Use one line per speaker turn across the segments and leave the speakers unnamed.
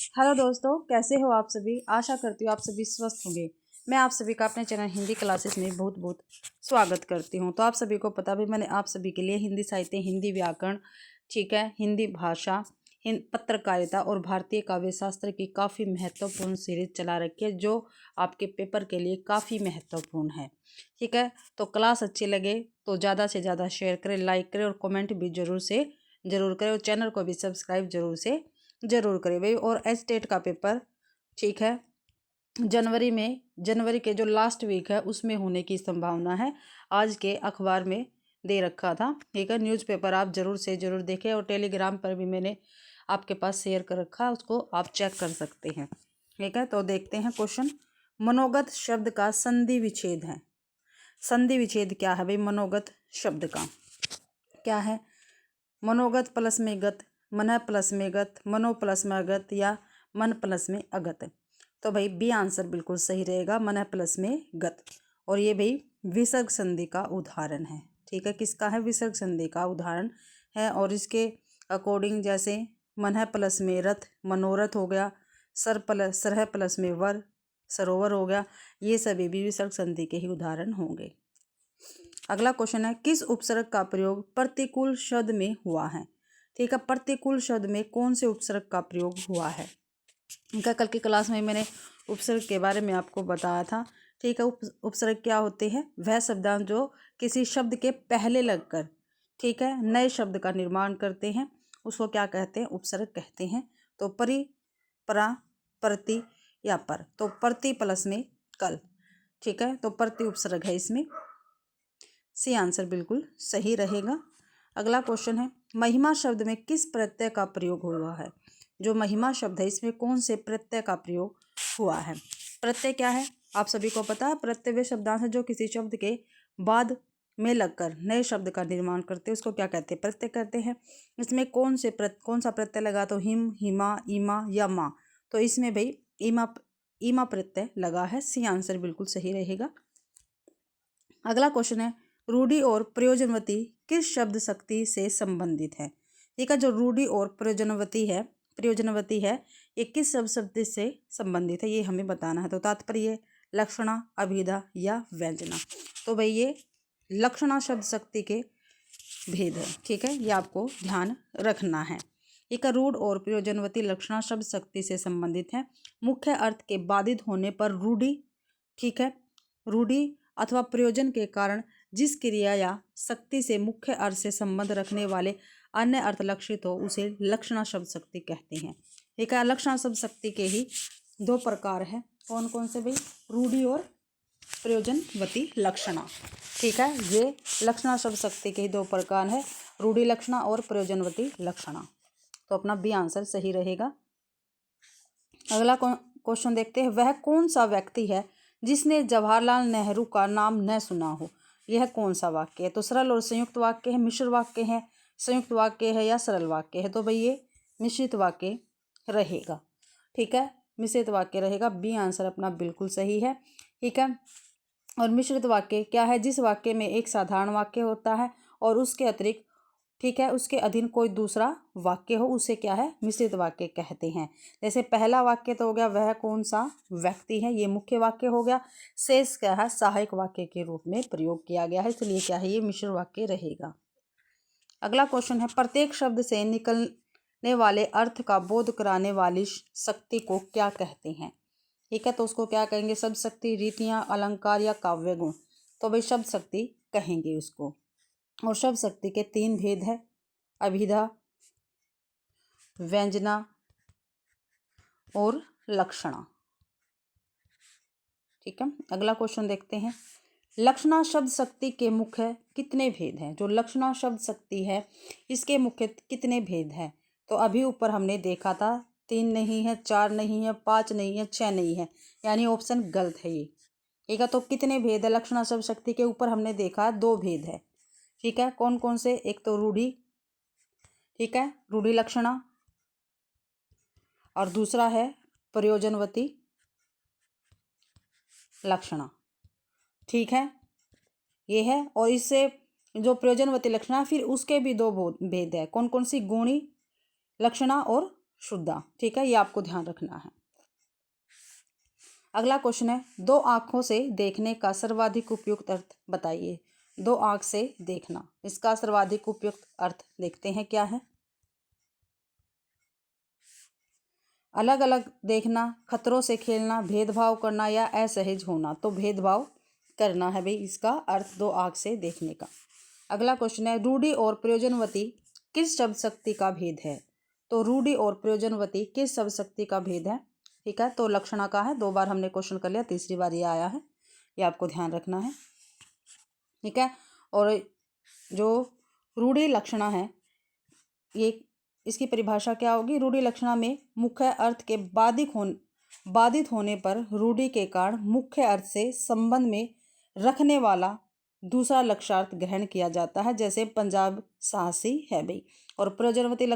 Hello दोस्तों, कैसे हो आप सभी। आशा करती हूँ आप सभी स्वस्थ होंगे। मैं आप सभी का अपने चैनल हिंदी क्लासेस में बहुत बहुत स्वागत करती हूँ। तो आप सभी को पता भी, मैंने आप सभी के लिए हिंदी साहित्य, हिंदी व्याकरण, ठीक है, हिंदी भाषा, पत्रकारिता और भारतीय काव्य शास्त्र की काफ़ी महत्वपूर्ण सीरीज चला रखी है, जो आपके पेपर के लिए काफ़ी महत्वपूर्ण है। ठीक है, तो क्लास अच्छी लगे तो ज़्यादा से ज़्यादा शेयर करें, लाइक करें और कमेंट भी ज़रूर करें और चैनल को भी सब्सक्राइब ज़रूर करें भाई। और एस्टेट का पेपर, ठीक है, जनवरी के जो लास्ट वीक है उसमें होने की संभावना है। आज के अखबार में दे रखा था, ठीक है। न्यूज़पेपर आप ज़रूर देखें और टेलीग्राम पर भी मैंने आपके पास शेयर कर रखा, उसको आप चेक कर सकते हैं, ठीक है। तो देखते हैं क्वेश्चन। मनोगत शब्द का संधि विच्छेद है। संधि विच्छेद क्या है भाई? मनोगत शब्द का क्या है? मनोगत प्लस में गत, मन प्लस में गत, मनो प्लस में अगत या मन प्लस में अगत। तो भाई बी आंसर बिल्कुल सही रहेगा, मन प्लस में गत। और ये भाई विसर्ग संधि का उदाहरण है, ठीक है। किसका है? विसर्ग संधि का उदाहरण है। और इसके अकॉर्डिंग जैसे मन प्लस में रथ, मनोरथ हो गया। सरह प्लस में वर, सरोवर हो गया। ये सभी भी विसर्ग संधि के ही उदाहरण होंगे। अगला क्वेश्चन है, किस उपसर्ग का प्रयोग प्रतिकूल शब्द में हुआ है? ठीक है, प्रतिकूल शब्द में कौन से उपसर्ग का प्रयोग हुआ है? इनका कल की क्लास में मैंने उपसर्ग के बारे में आपको बताया था, ठीक है। उपसर्ग क्या होते हैं? वह शब्दांश जो किसी शब्द के पहले लगकर, ठीक है, नए शब्द का निर्माण करते हैं, उसको क्या कहते हैं? उपसर्ग कहते हैं। तो परि, परा, प्रति या पर। तो प्रति प्लस में कल, ठीक है, तो प्रति उपसर्ग है इसमें। सी आंसर बिल्कुल सही रहेगा। अगला क्वेश्चन है, महिमा शब्द में किस प्रत्यय का प्रयोग हुआ है? जो महिमा शब्द है इसमें कौन से प्रत्यय का प्रयोग हुआ है? प्रत्यय क्या है? आप सभी को पता है, प्रत्यय वे शब्दांश है जो किसी शब्द के बाद में लगकर नए शब्द का निर्माण करते हैं, उसको क्या कहते हैं? प्रत्यय कहते हैं। इसमें कौन सा प्रत्यय लगा? तो हिम, हिमा, ईमा या माँ। तो इसमें भाई ईमा प्रत्यय लगा है। सी आंसर बिल्कुल सही रहेगा। अगला क्वेश्चन है, रूढ़ि और प्रयोजनवती किस शब्द शक्ति से संबंधित है? ठीक है, जो रूढ़ि और प्रयोजनवती है ये किस शब्द शक्ति से संबंधित है, ये हमें बताना है। तो तात्पर्य, लक्षणा, अभिधा या व्यंजना। तो भाई ये लक्षणा शब्द शक्ति के भेद है, ठीक है, ये आपको ध्यान रखना है। एक रूढ़ और प्रयोजनवती लक्षणा शब्द शक्ति से संबंधित है। मुख्य अर्थ के बाधित होने पर रूढ़ि, ठीक है, रूढ़ि अथवा प्रयोजन के कारण जिस क्रिया या शक्ति से मुख्य अर्थ से संबंध रखने वाले अन्य अर्थ लक्षित हो उसे लक्षणा शब्द शक्ति कहते हैं। ठीक है, लक्षणा शब्द शक्ति के ही दो प्रकार है। कौन कौन से भाई? रूढ़ि और प्रयोजनवती लक्षणा, ठीक है। ये लक्षणा शब्द शक्ति के ही दो प्रकार है, रूढ़ि लक्षणा और प्रयोजनवती लक्षणा। तो अपना बी आंसर सही रहेगा। अगला क्वेश्चन देखते हैं, वह कौन सा व्यक्ति है जिसने जवाहरलाल नेहरू का नाम न सुना हो? यह कौन सा वाक्य है? तो सरल और संयुक्त वाक्य है, मिश्र वाक्य है, संयुक्त वाक्य है या सरल वाक्य है? तो भाई ये मिश्रित वाक्य रहेगा, ठीक है, मिश्रित वाक्य रहेगा। बी आंसर अपना बिल्कुल सही है, ठीक है। और मिश्रित वाक्य क्या है? जिस वाक्य में एक साधारण वाक्य होता है और उसके अतिरिक्त, ठीक है, उसके अधीन कोई दूसरा वाक्य हो, उसे क्या है? मिश्रित वाक्य कहते हैं। जैसे पहला वाक्य तो हो गया वह कौन सा व्यक्ति है, ये मुख्य वाक्य हो गया। शेष क्या है? सहायक वाक्य के रूप में प्रयोग किया गया है, इसलिए क्या है? ये मिश्र वाक्य रहेगा। अगला क्वेश्चन है, प्रत्येक शब्द से निकलने वाले अर्थ का बोध कराने वाली शक्ति को क्या कहते हैं? ठीक है, तो उसको क्या कहेंगे? शब्द शक्ति, रीतियां, अलंकार या काव्य गुण। तो भाई शब्द शक्ति कहेंगे उसको। और शब्द शक्ति के तीन भेद है, अभिधा, व्यंजना और लक्षणा, ठीक है। अगला क्वेश्चन देखते हैं, लक्षणा शब्द शक्ति के मुख्य कितने भेद हैं? जो लक्षणा शब्द शक्ति है इसके मुख्य कितने भेद हैं? तो अभी ऊपर हमने देखा था 3 नहीं है, 4 नहीं है, 5 नहीं है, 6 नहीं है, यानी ऑप्शन गलत है ये, ठीक है। तो कितने भेद है लक्षणा शब्द शक्ति के? ऊपर हमने देखा 2 भेद है, ठीक है। कौन कौन से? एक तो रूढ़ि, ठीक है, रूढ़ि लक्षणा, और दूसरा है प्रयोजनवती लक्षणा, ठीक है, ये है। और इससे जो प्रयोजनवती लक्षणा, फिर उसके भी दो भेद है। कौन कौन सी? गुणी लक्षणा और शुद्धा। ठीक है, ये आपको ध्यान रखना है। अगला क्वेश्चन है, दो आंखों से देखने का सर्वाधिक उपयुक्त अर्थ बताइए। दो आंख से देखना, इसका सर्वाधिक उपयुक्त अर्थ देखते हैं क्या है। अलग अलग देखना, खतरों से खेलना, भेदभाव करना या असहज होना। तो भेदभाव करना है भाई इसका अर्थ दो आंख से देखने का। अगला क्वेश्चन है, रूढ़ि और प्रयोजनवती किस शब्द शक्ति का भेद है। तो रूढ़ि और प्रयोजनवती किस शब्द शक्ति का भेद है। ठीक है, तो लक्षणा का है, 2 बार हमने क्वेश्चन कर लिया, तीसरी बार ये आया है, ये आपको ध्यान रखना है। ठीक है, और जो रूढ़ि लक्षणा है ये, इसकी परिभाषा क्या होगी। रूढ़ि लक्षणा में मुख्य अर्थ के बाधित होने पर रूढ़ि के कारण मुख्य अर्थ से संबंध में रखने वाला दूसरा लक्षणार्थ ग्रहण किया जाता है, जैसे पंजाब साहसी है भाई। और प्रयोजनवती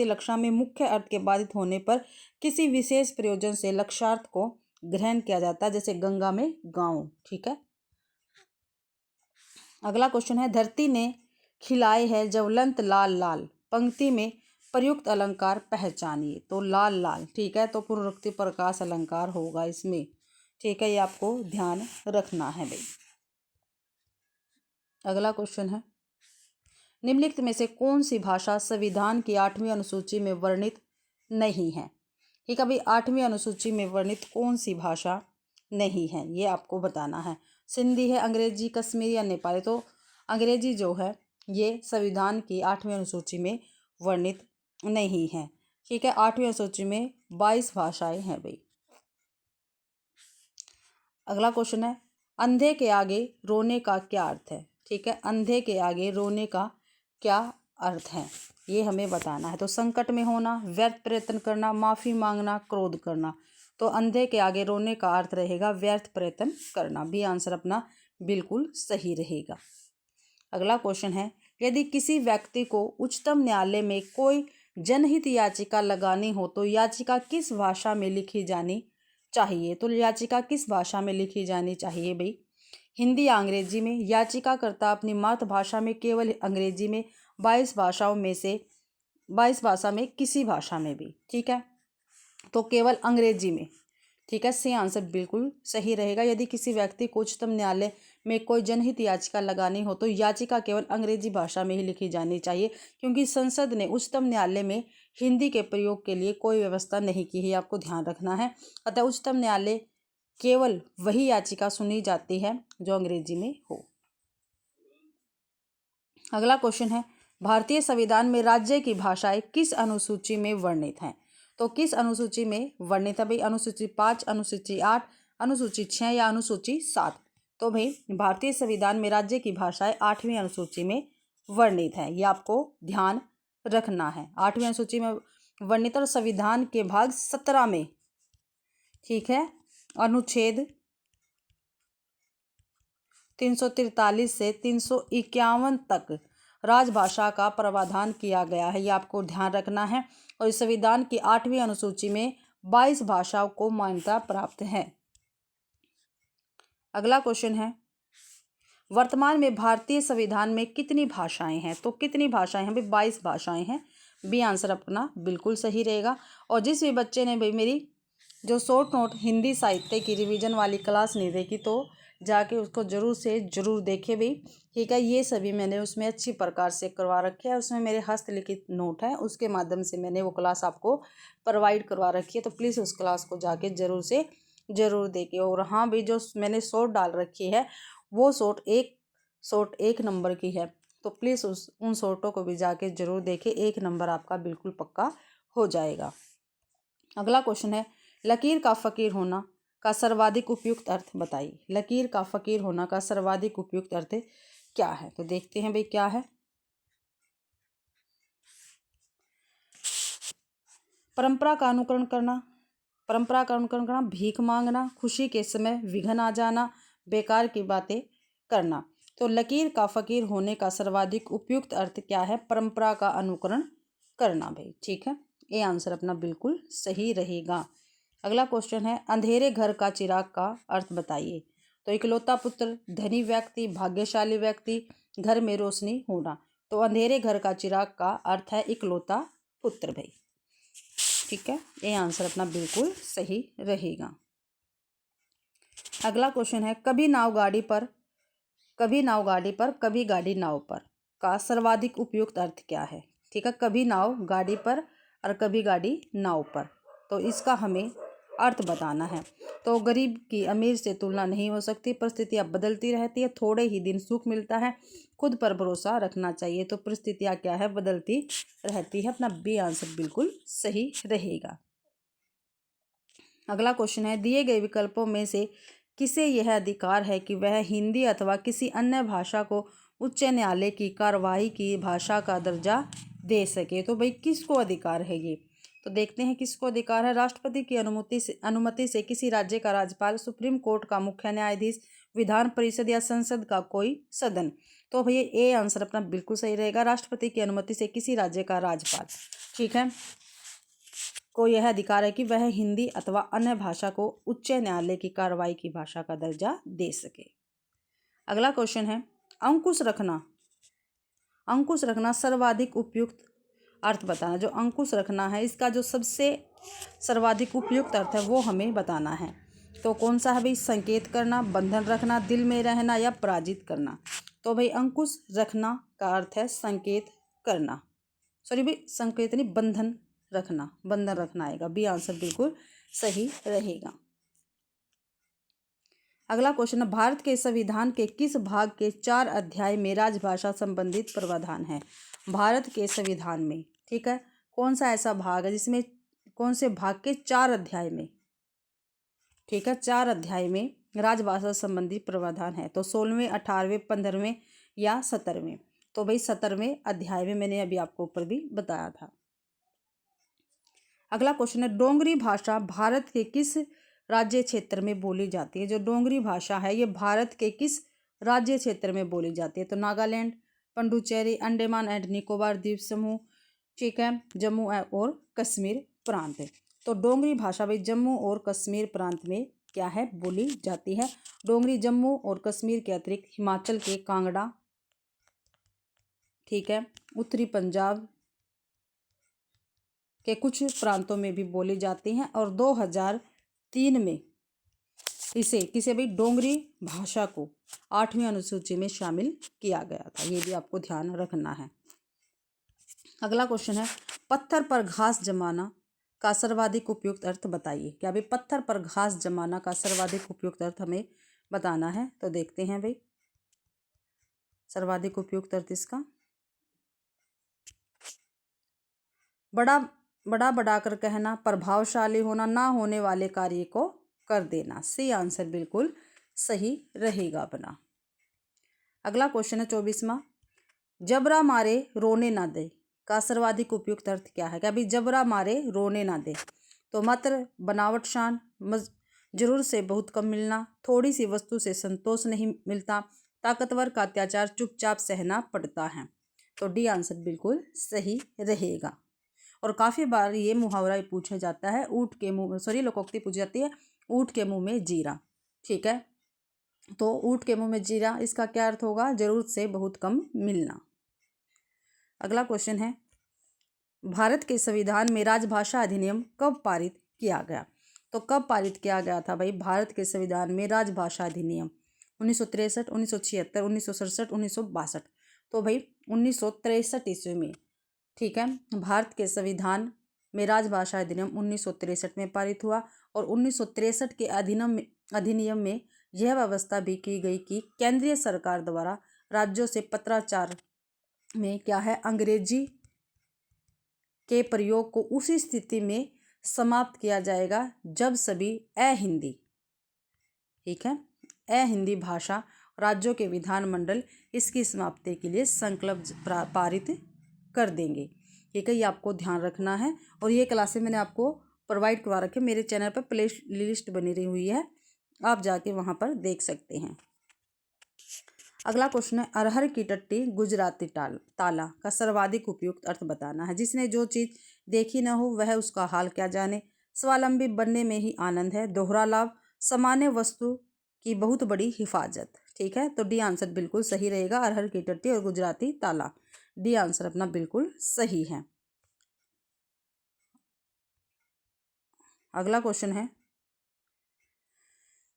लक्षणा में मुख्य अर्थ के बाधित होने पर किसी विशेष प्रयोजन से लक्षणार्थ को ग्रहण किया जाता है, जैसे गंगा में गाँव। ठीक है, अगला क्वेश्चन है, धरती ने खिलाए है ज्वलंत लाल लाल, पंक्ति में प्रयुक्त अलंकार पहचानिए। तो लाल लाल, ठीक है, तो पुनरुक्ति प्रकाश अलंकार होगा इसमें। ठीक है, ये आपको ध्यान रखना है भाई। अगला क्वेश्चन है, निम्नलिखित में से कौन सी भाषा संविधान की 8वीं अनुसूची में वर्णित नहीं है। ठीक है भाई, 8वीं अनुसूची में वर्णित कौन सी भाषा नहीं है, ये आपको बताना है। सिंधी है, अंग्रेजी, कश्मीरी या नेपाली। तो अंग्रेजी जो है ये संविधान की 8वीं अनुसूची में वर्णित नहीं है। ठीक है, 8वीं अनुसूची में 22 भाषाएं हैं भाई। अगला क्वेश्चन है, अंधे के आगे रोने का क्या अर्थ है। ठीक है, अंधे के आगे रोने का क्या अर्थ है, ये हमें बताना है। तो संकट में होना, व्यर्थ प्रयत्न करना, माफ़ी मांगना, क्रोध करना। तो अंधे के आगे रोने का अर्थ रहेगा व्यर्थ प्रयत्न करना। बी आंसर अपना बिल्कुल सही रहेगा। अगला क्वेश्चन है, यदि किसी व्यक्ति को उच्चतम न्यायालय में कोई जनहित याचिका लगानी हो तो याचिका किस भाषा में लिखी जानी चाहिए। तो याचिका किस भाषा में लिखी जानी चाहिए भाई, हिंदी या अंग्रेजी में। याचिकाकर्ता अपनी मातृभाषा में, केवल अंग्रेजी में, 22 भाषाओं में से 22 भाषा में किसी भाषा में भी। ठीक है, तो केवल अंग्रेजी में। ठीक है, सी आंसर बिल्कुल सही रहेगा। यदि किसी व्यक्ति को उच्चतम न्यायालय में कोई जनहित याचिका लगानी हो तो याचिका केवल अंग्रेजी भाषा में ही लिखी जानी चाहिए, क्योंकि संसद ने उच्चतम न्यायालय में हिंदी के प्रयोग के लिए कोई व्यवस्था नहीं की है, आपको ध्यान रखना है। अतः उच्चतम न्यायालय केवल वही याचिका सुनी जाती है जो अंग्रेजी में हो। अगला क्वेश्चन है, भारतीय संविधान में राज्य की भाषाएं किस अनुसूची में वर्णित हैं। तो किस अनुसूची में वर्णित है भाई, अनुसूची 5, अनुसूची 8, अनुसूची 6 या अनुसूची 7। तो भाई भारतीय संविधान में राज्य की भाषाएं 8वीं अनुसूची में वर्णित है, ये आपको ध्यान रखना है। 8वीं अनुसूची में वर्णित और संविधान के भाग 17 में, ठीक है, अनुच्छेद 343 से 351 तक राजभाषा का प्रावधान किया गया है, ये आपको ध्यान रखना है। और इस संविधान की 8वीं अनुसूची में 22 भाषाओं को मान्यता प्राप्त है। अगला क्वेश्चन है, वर्तमान में भारतीय संविधान में कितनी भाषाएं हैं। तो कितनी भाषाएं हैं भाई, 22 भाषाएं हैं। बी आंसर अपना बिल्कुल सही रहेगा। और जिस भी बच्चे ने भाई मेरी जो शॉर्ट नोट हिंदी साहित्य की रिवीजन वाली क्लास नहीं देखी तो जाके उसको जरूर से जरूर देखे भाई। ठीक है, ये सभी मैंने उसमें अच्छी प्रकार से करवा रखे है, उसमें मेरे हस्तलिखित नोट है, उसके माध्यम से मैंने वो क्लास आपको प्रोवाइड करवा रखी है। तो प्लीज़ उस क्लास को जाके जरूर से जरूर देखिए। और हाँ भाई, जो मैंने शॉर्ट डाल रखी है वो शॉर्ट एक नंबर की है, तो प्लीज़ उन शॉर्टों को भी जाके जरूर देखें, 1 नंबर आपका बिल्कुल पक्का हो जाएगा। अगला क्वेश्चन है, लकीर का फ़कीर होना का सर्वाधिक उपयुक्त अर्थ बताइए। लकीर का फ़कीर होना का सर्वाधिक उपयुक्त अर्थ क्या है। तो देखते हैं भाई क्या है। परंपरा का अनुकरण करना, भीख मांगना, खुशी के समय विघ्न आ जाना, बेकार की बातें करना। तो लकीर का फ़कीर होने का सर्वाधिक उपयुक्त अर्थ क्या है, परंपरा का अनुकरण करना भाई। ठीक है, ये आंसर अपना बिल्कुल सही रहेगा। अगला क्वेश्चन है, अंधेरे घर का चिराग का अर्थ बताइए। तो इकलौता पुत्र, धनी व्यक्ति, भाग्यशाली व्यक्ति, घर में रोशनी होना। तो अंधेरे घर का चिराग का अर्थ है इकलौता पुत्र भाई। ठीक है, ये आंसर अपना बिल्कुल सही रहेगा। अगला क्वेश्चन है कभी नावगाड़ी पर कभी गाड़ी नाव पर का सर्वाधिक उपयुक्त अर्थ क्या है। ठीक है, कभी नाव गाड़ी पर और कभी गाड़ी नाव पर, तो इसका हमें अर्थ बताना है। तो गरीब की अमीर से तुलना नहीं हो सकती, परिस्थितियाँ बदलती रहती है, थोड़े ही दिन सुख मिलता है, खुद पर भरोसा रखना चाहिए। तो परिस्थितियाँ क्या है, बदलती रहती है। अपना बी आंसर बिल्कुल सही रहेगा। अगला क्वेश्चन है दिए गए विकल्पों में से किसे यह अधिकार है कि वह हिंदी अथवा किसी अन्य भाषा को उच्च न्यायालय की कार्यवाही की भाषा का दर्जा दे सके। तो भाई किसको अधिकार है ये, तो देखते हैं किसको अधिकार है। राष्ट्रपति की अनुमति से किसी राज्य का राज्यपाल, सुप्रीम कोर्ट का मुख्य न्यायाधीश, विधान परिषद या संसद का कोई सदन। तो भैया ए आंसर अपना बिल्कुल सही रहेगा, राष्ट्रपति की अनुमति से किसी राज्य का राज्यपाल, ठीक है, को यह अधिकार है कि वह हिंदी अथवा अन्य भाषा को उच्च न्यायालय की कार्रवाई की भाषा का दर्जा दे सके। अगला क्वेश्चन है अंकुश रखना सर्वाधिक उपयुक्त अर्थ बताना। जो अंकुश रखना है इसका जो सबसे सर्वाधिक उपयुक्त अर्थ है वो हमें बताना है। तो कौन सा है भाई, संकेत करना, बंधन रखना, दिल में रहना या पराजित करना। तो भाई अंकुश रखना का अर्थ है संकेत करना, सॉरी भाई संकेत नहीं, बंधन रखना आएगा। बी आंसर बिल्कुल सही रहेगा। अगला क्वेश्चन है भारत के संविधान के किस भाग के 4 अध्याय में राजभाषा संबंधित प्रावधान है। भारत के संविधान में, ठीक है, कौन सा ऐसा भाग है जिसमें, कौन से भाग के 4 अध्याय में, ठीक है, 4 अध्याय में राजभाषा संबंधी प्रावधान है। तो 16वें, 18वें, 15वें या 17वें। तो भाई 17वें अध्याय में मैंने अभी आपको ऊपर भी बताया था। अगला क्वेश्चन है डोंगरी भाषा भारत के किस राज्य क्षेत्र में बोली जाती है। जो डोंगरी भाषा है ये भारत के किस राज्य क्षेत्र में बोली जाती है। तो नागालैंड, पुडुचेरी, अंडमान एंड निकोबार द्वीप समूह, ठीक है, जम्मू और कश्मीर प्रांत है। तो डोंगरी भाषा भाई जम्मू और कश्मीर प्रांत में क्या है, बोली जाती है। डोंगरी जम्मू और कश्मीर के अतिरिक्त हिमाचल के कांगड़ा, ठीक है, उत्तरी पंजाब के कुछ प्रांतों में भी बोली जाती हैं। और 2003 में किसे भी डोंगरी भाषा को 8वीं अनुसूची में शामिल किया गया था। ये भी आपको ध्यान रखना है। अगला क्वेश्चन है पत्थर पर घास जमाना का सर्वाधिक उपयुक्त अर्थ बताइए। क्या भाई पत्थर पर घास जमाना का सर्वाधिक उपयुक्त अर्थ हमें बताना है। तो देखते हैं भाई सर्वाधिक उपयुक्त अर्थ इसका बड़ा कर कहना, प्रभावशाली होना, ना होने वाले कार्य को कर देना। सी आंसर बिल्कुल सही रहेगा अपना। अगला क्वेश्चन है 24वां जबरा मारे रोने ना दे का सर्वाधिक उपयुक्त अर्थ क्या है। क्या भाई जबरा मारे रोने ना दे। तो मात्र, बनावट शान, जरूर से बहुत कम मिलना, थोड़ी सी वस्तु से संतोष नहीं मिलता, ताकतवर का अत्याचार चुपचाप सहना पड़ता है। तो डी आंसर बिल्कुल सही रहेगा। और काफ़ी बार ये मुहावरा पूछा जाता है, ऊँट के मुंह, सॉरी लोकोक्ति पूछी जाती है, ऊँट के मुंह में जीरा, ठीक है। तो ऊँट के मुंह में जीरा इसका क्या अर्थ होगा, जरूरत से बहुत कम मिलना। अगला क्वेश्चन है भारत के संविधान में राजभाषा अधिनियम कब पारित किया गया। तो कब पारित किया गया था भाई भारत के संविधान में राजभाषा अधिनियम, 1963, 1976, 1967, 1962। तो भाई 1963 ईस्वी में, ठीक है, भारत के संविधान में राजभाषा अधिनियम 1963 में पारित हुआ। और 1963 के अधिनियम में यह व्यवस्था भी की गई कि केंद्रीय सरकार द्वारा राज्यों से पत्राचार में क्या है, अंग्रेजी के प्रयोग को उसी स्थिति में समाप्त किया जाएगा जब सभी अहिंदी, ठीक है, अहिंदी भाषा राज्यों के विधानमंडल इसकी समाप्ति के लिए संकल्प पारित कर देंगे। ठीक है, ये आपको ध्यान रखना है। और ये क्लासें मैंने आपको प्रोवाइड करवा रखे, मेरे चैनल पर प्ले लिस्ट बनी रही हुई है, आप जाके वहाँ पर देख सकते हैं। अगला क्वेश्चन है अरहर की टट्टी गुजराती ताला का सर्वाधिक उपयुक्त अर्थ बताना है। जिसने जो चीज़ देखी न हो वह उसका हाल क्या जाने, स्वावलंबी बनने में ही आनंद है, दोहरा लाभ, सामान्य वस्तु की बहुत बड़ी हिफाजत। ठीक है, तो डी आंसर बिल्कुल सही रहेगा, अरहर की टट्टी और गुजराती ताला। डी आंसर अपना बिल्कुल सही है। अगला क्वेश्चन है,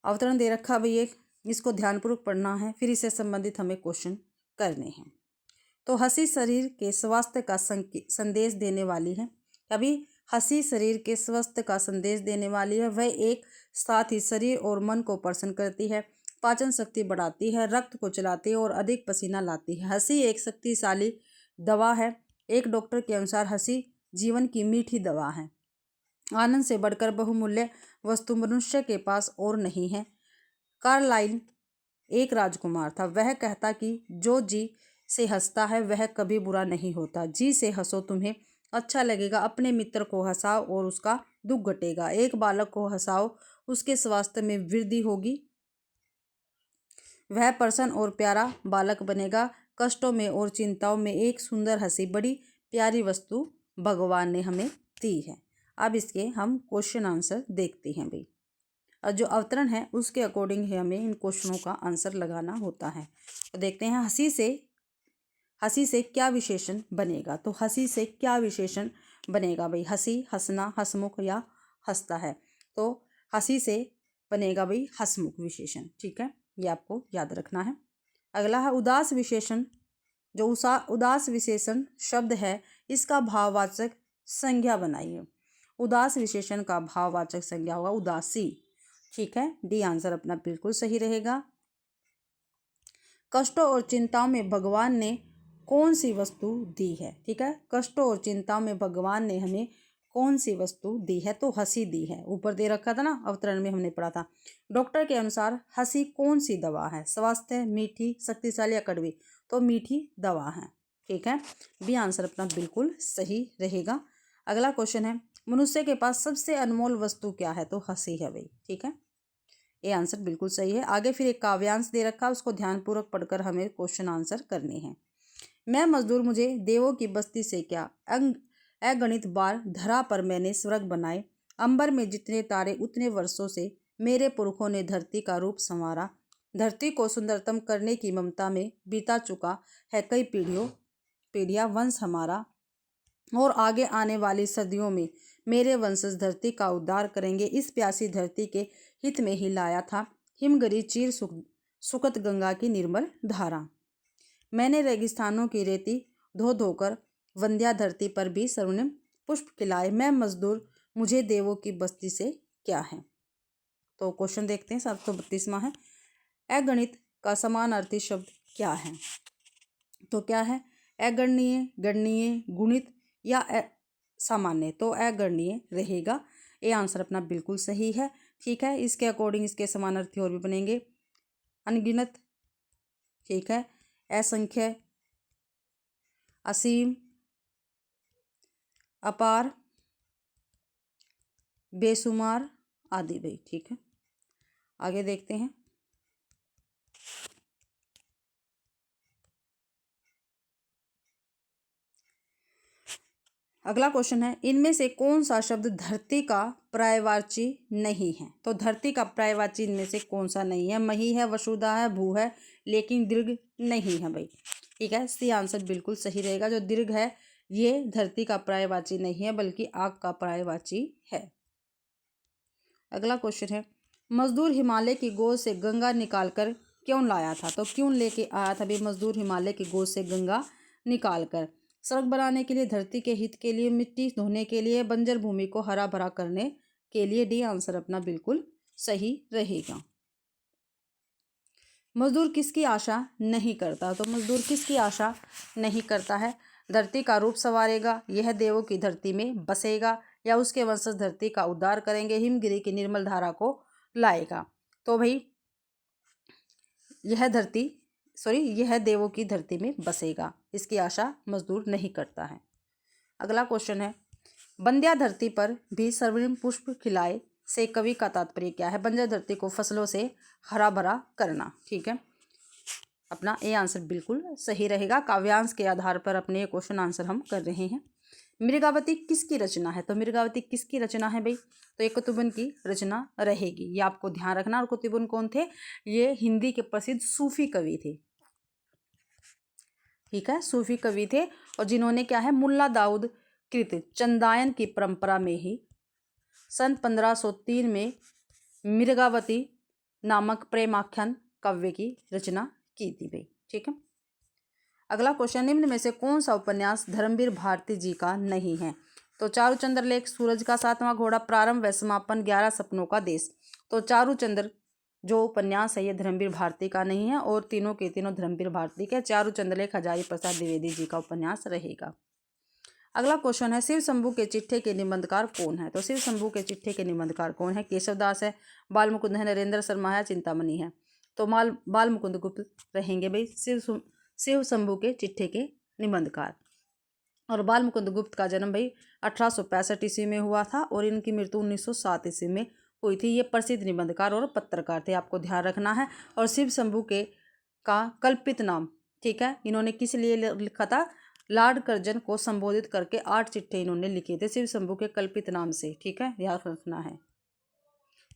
अवतरण दे रखा भाई एक, इसको ध्यानपूर्वक पढ़ना है, फिर इससे संबंधित हमें क्वेश्चन करने हैं। तो हंसी शरीर के स्वास्थ्य का संदेश देने वाली है। अभी हंसी शरीर के स्वास्थ्य का संदेश देने वाली है। वह एक साथ ही शरीर और मन को प्रसन्न करती है, पाचन शक्ति बढ़ाती है, रक्त को चलाती है और अधिक पसीना लाती है। हंसी एक शक्तिशाली दवा है। एक डॉक्टर के अनुसार हंसी जीवन की मीठी दवा है। आनंद से बढ़कर बहुमूल्य वस्तु मनुष्य के पास और नहीं है। कार्लाइल एक राजकुमार था। वह कहता कि जो जी से हंसता है वह कभी बुरा नहीं होता। जी से हंसो, तुम्हें अच्छा लगेगा। अपने मित्र को हंसाओ और उसका दुख घटेगा। एक बालक को हंसाओ, उसके स्वास्थ्य में वृद्धि होगी, वह प्रसन्न और प्यारा बालक बनेगा। कष्टों में और चिंताओं में एक सुंदर हंसी बड़ी प्यारी वस्तु भगवान ने हमें दी है। अब इसके हम क्वेश्चन आंसर देखते हैं भाई, और जो अवतरण है उसके अकॉर्डिंग ही हमें इन क्वेश्चनों का आंसर लगाना होता है। तो देखते हैं, हंसी से क्या विशेषण बनेगा। तो हंसी से क्या विशेषण बनेगा भाई, हंसी, हंसना, हंसमुख या हंसता है। तो हंसी से बनेगा भाई हंसमुख विशेषण। ठीक है, ये आपको याद रखना है। अगला है उदास विशेषण। जो उदास विशेषण शब्द है, इसका भाववाचक संज्ञा बनाइए। उदास विशेषण का भाववाचक संज्ञा होगा उदासी। ठीक है, डी आंसर अपना बिल्कुल सही रहेगा। कष्टों और चिंताओं में भगवान ने कौन सी वस्तु दी है। ठीक है, कष्टों और चिंताओं में भगवान ने हमें कौन सी वस्तु दी है, तो हंसी दी है। ऊपर दे रखा था ना, अवतरण में हमने पढ़ा था। डॉक्टर के अनुसार हंसी कौन सी दवा है, स्वास्थ्य, मीठी, शक्तिशाली या कड़वी। तो मीठी दवा है। ठीक है, बी आंसर अपना बिल्कुल सही रहेगा। अगला क्वेश्चन है, मनुष्य के पास सबसे अनमोल वस्तु क्या है। तो हंसी है भाई। ठीक है, ये आंसर बिल्कुल सही है। आगे फिर एक काव्यांश दे रखा, उसको ध्यानपूर्वक पढ़कर हमें क्वेश्चन आंसर करने हैं। मैं मजदूर, मुझे देवों की बस्ती से क्या, अगणित बार धरा पर मैंने स्वर्ग बनाए। अंबर में जितने तारे उतने वर्षों से मेरे पुरखों ने धरती का रूप संवारा। धरती को सुंदरतम करने की ममता में बीता चुका है कई पीढ़ियां वंश हमारा, और आगे आने वाली सदियों में मेरे वंशज धरती का उद्धार करेंगे। इस प्यासी धरती के हित में ही लाया था हिमगरी चीर सुकत गंगा की निर्मल धारा। मैंने रेगिस्तानों की रेती धो धोकर वंध्या धरती पर भी स्वर्णिम पुष्प खिलाए। मैं मजदूर, मुझे देवों की बस्ती से क्या है। तो क्वेश्चन देखते हैं, 732वां है, अगणित का समानार्थी शब्द क्या है। तो क्या है, अगणनीय, गणनीय, गुणित या सामान्य। तो अगणनीय रहेगा। ये आंसर अपना बिल्कुल सही है। ठीक है, इसके अकॉर्डिंग इसके समानार्थी और भी बनेंगे, अनगिनत, ठीक है, असंख्य, असीम, अपार, बेशुमार आदि भाई। ठीक है, आगे देखते हैं। अगला क्वेश्चन है, इनमें से कौन सा शब्द धरती का पर्यायवाची नहीं है। तो धरती का पर्यायवाची इनमें से कौन सा नहीं है। मही है, वसुधा है, भू है, लेकिन दीर्घ नहीं है भाई। ठीक है, सी आंसर बिल्कुल सही रहेगा। जो दीर्घ है ये धरती का पर्यायवाची नहीं है, बल्कि आग का पर्यायवाची है। अगला क्वेश्चन है, मजदूर हिमालय की गोद से गंगा निकालकर क्यों लाया था। तो क्यों लेके आया था भाई मजदूर हिमालय की गोद से गंगा निकालकर। सड़क बनाने के लिए, धरती के हित के लिए, मिट्टी धोने के लिए, बंजर भूमि को हरा भरा करने के लिए। डी आंसर अपना बिल्कुल सही रहेगा। मजदूर किसकी आशा नहीं करता। तो मजदूर किसकी आशा नहीं करता है। धरती का रूप संवारेगा, यह देवों की धरती में बसेगा, या उसके वंशज धरती का उद्धार करेंगे, हिमगिरी की निर्मल धारा को लाएगा। तो भाई यह देवों की धरती में बसेगा, इसकी आशा मजदूर नहीं करता है। अगला क्वेश्चन है, बंध्या धरती पर भी स्वर्णिम पुष्प खिलाए से कवि का तात्पर्य क्या है। बंजर धरती को फसलों से हरा भरा करना। ठीक है, अपना ए आंसर बिल्कुल सही रहेगा। काव्यांश के आधार पर अपने क्वेश्चन आंसर हम कर रहे हैं। मृगावती किसकी रचना है। तो मृगावती किसकी रचना है भाई। तो ये कुतुबुन की रचना रहेगी, ये आपको ध्यान रखना। और कुतुबुन कौन थे, ये हिंदी के प्रसिद्ध सूफी कवि थे। ठीक है, सूफी कवि थे, और जिन्होंने क्या है, मुल्ला दाऊद कृत चंदायन की परंपरा में ही सन 1503 में मृगावती नामक प्रेमाख्यान काव्य की रचना की थी भाई। ठीक है। अगला क्वेश्चन, निम्न में से कौन सा उपन्यास धर्मवीर भारती जी का नहीं है? तो चारूचंद्र लेख, सूरज का सातवां घोड़ा, प्रारंभ व समापन, 11 सपनों का देश। तो चारूचंद्र जो उपन्यास है ये धर्मवीर भारती का नहीं है और तीनों के तीनों धर्मवीर भारती के। चारूचंद्र लेख हजारी प्रसाद द्विवेदी जी का उपन्यास रहेगा। अगला क्वेश्चन है, शिव शंभू के चिट्ठे के निबंधकार कौन है? तो शिव शंभू के चिट्ठे के निबंधकार कौन है? केशवदास है, बाल मुकुंद है, नरेंद्र शर्मा है, चिंतामणि है। तो बाल मुकुंद गुप्त रहेंगे भाई शिव शंभू के चिट्ठे के निबंधकार। और बाल मुकुंद गुप्त का जन्म भाई 1865 ईस्वी में हुआ था और इनकी मृत्यु 1907 ईस्वी में हुई थी। ये प्रसिद्ध निबंधकार और पत्रकार थे, आपको ध्यान रखना है। और शिव शंभू के का कल्पित नाम, ठीक है, इन्होंने किस लिए लिखा था? लॉर्ड कर्जन को संबोधित करके 8 चिट्ठे इन्होंने लिखे थे शिव शंभू के कल्पित नाम से। ठीक है, याद रखना है।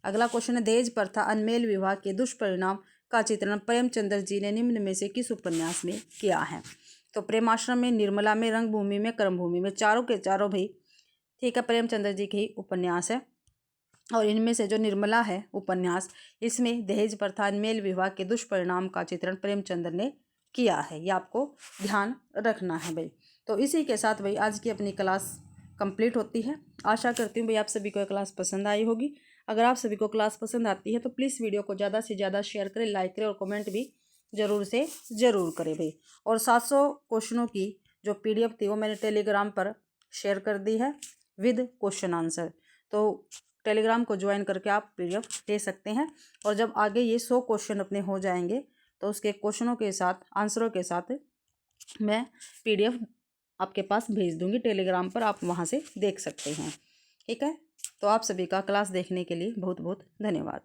अगला क्वेश्चन है, दहेज प्रथा अनमेल विवाह के दुष्परिणाम का चित्रण प्रेमचंद्र जी ने निम्न में से किस उपन्यास में किया है? तो प्रेमाश्रम में, निर्मला में, रंगभूमि में, कर्मभूमि में। चारों के चारों भाई, ठीक है, प्रेमचंद्र जी के ही उपन्यास है। और इनमें से जो निर्मला है उपन्यास, इसमें दहेज प्रथा अनमेल विवाह के दुष्परिणाम का चित्रण प्रेमचंद्र ने किया है। ये आपको ध्यान रखना है भाई। तो इसी के साथ भाई आज की अपनी क्लास कंप्लीट होती है। आशा करती हूँ भाई आप सभी को क्लास पसंद आई होगी। अगर आप सभी को क्लास पसंद आती है तो प्लीज़ वीडियो को ज़्यादा से ज़्यादा शेयर करें, लाइक करें और कमेंट भी ज़रूर से ज़रूर करें भाई। और 700 क्वेश्चनों की जो PDF थी वो मैंने टेलीग्राम पर शेयर कर दी है विद क्वेश्चन आंसर। तो टेलीग्राम को ज्वाइन करके आप PDF ले सकते हैं। और जब आगे ये 100 क्वेश्चन अपने हो जाएंगे तो उसके क्वेश्चनों के साथ, आंसरों के साथ मैं PDF आपके पास भेज दूंगी टेलीग्राम पर, आप वहाँ से देख सकते हैं। ठीक है, तो आप सभी का क्लास देखने के लिए बहुत बहुत धन्यवाद।